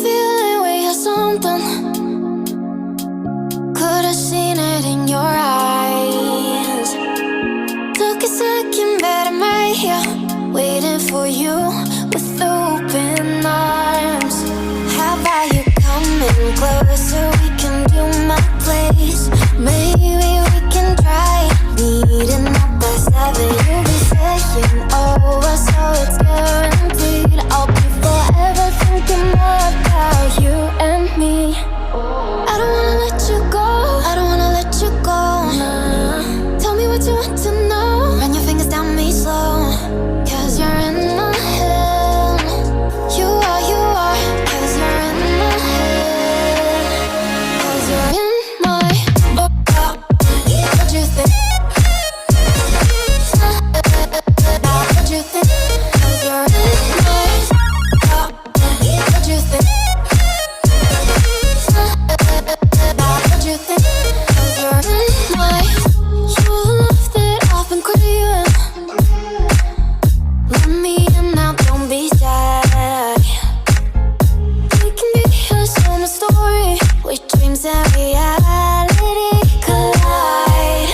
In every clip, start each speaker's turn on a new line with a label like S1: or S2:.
S1: feeling we had something. Could've seen it in your eyes. Took a second, but I'm right here, waiting for you with open arms. How about you coming closer? We can do my place. Maybe we can try meeting up by 7. You'll be saying over, so it's guaranteed. I'll be forever thinking more about you and me. I don't wanna let you go, I don't wanna let you go. Tell me what you want to know. Run your fingers down me slow, 'cause you're in my head. You are, cause you're in my head. 'Cause you're in my what you think? What you think? 'Cause you're in my what you think? What you think? 'Cause you're in my you love that I've been craving. Let me in now, don't be shy. We can be a summer story with dreams and reality collide.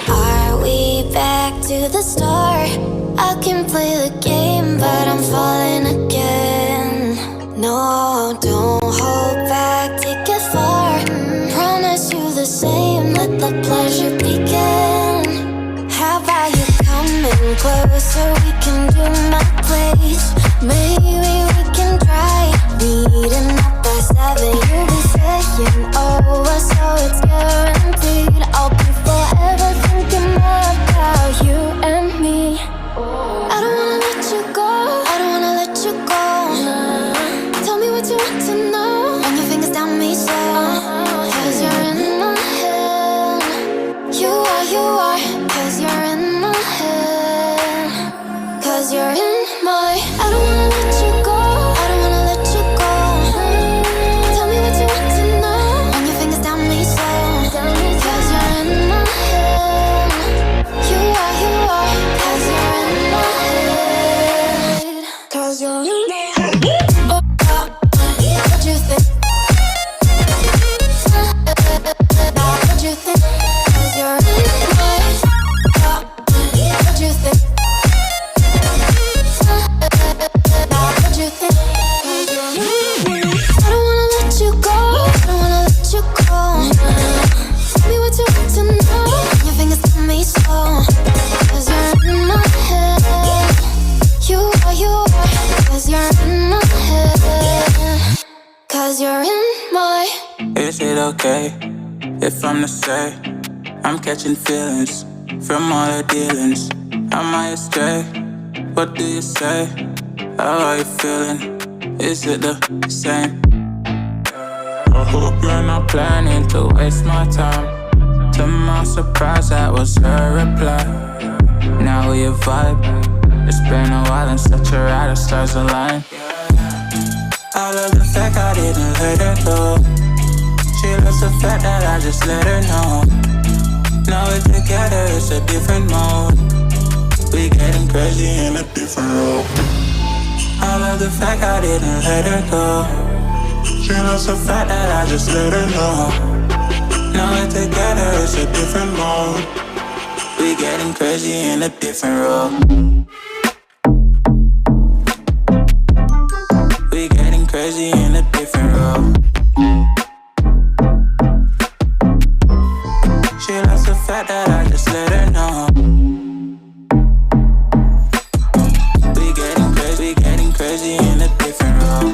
S1: Are we back to the start? I can play the game, but I'm falling again. No, don't hold back, take it far. Promise you the same, let the pleasure begin. How about you coming closer? We can do my place. Maybe we can try meeting up by 7. You'll be saying over, so it's guaranteed. I'll be forever thinking more about you and me. I don't wanna let you go, I don't wanna let you go. Tell me what you want to know. Run your fingers down me slow, 'cause you're in my head. You are, 'cause you're in my head. 'Cause you're in my I don't wanna let you go, I don't wanna let you go. Tell me what you want to know. Run your fingers down me slow, 'cause you're in my head. You are, 'cause you're in my head. 'Cause you're in my head. What you think? What you think? 'Cause you're in my what you think? What you think? 'Cause you're in my I don't wanna let you go, I don't wanna let you go. Tell me what you want to know. Your fingers on me slow, 'cause you're in my head. You are, 'cause you're in my head. 'Cause you're in my
S2: Is it okay if I'm to say I'm catching feelings from all the dealings? Am I astray? What do you say? How are you feeling? Is it the same? I hope you're not planning to waste my time. To my surprise, that was her reply. Now we vibe. It's been a while and such a ride, the stars align. I love the fact I didn't let her go. She loves the fact that I just let her know. Now we're together, it's a different mode. We getting crazy in a different role. I love the fact I didn't let her go. She loves the fact that I just let her know. Now we're together, it's a different mode. We getting crazy in a different role. We getting crazy in a different role. She loves the fact that I just let her know. We getting crazy in a different role.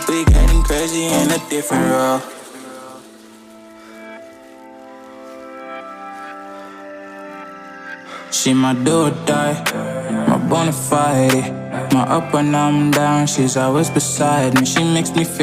S2: We getting crazy in a different role. She my do or die, my bona fide. My up when I'm down, she's always beside me. She makes me feel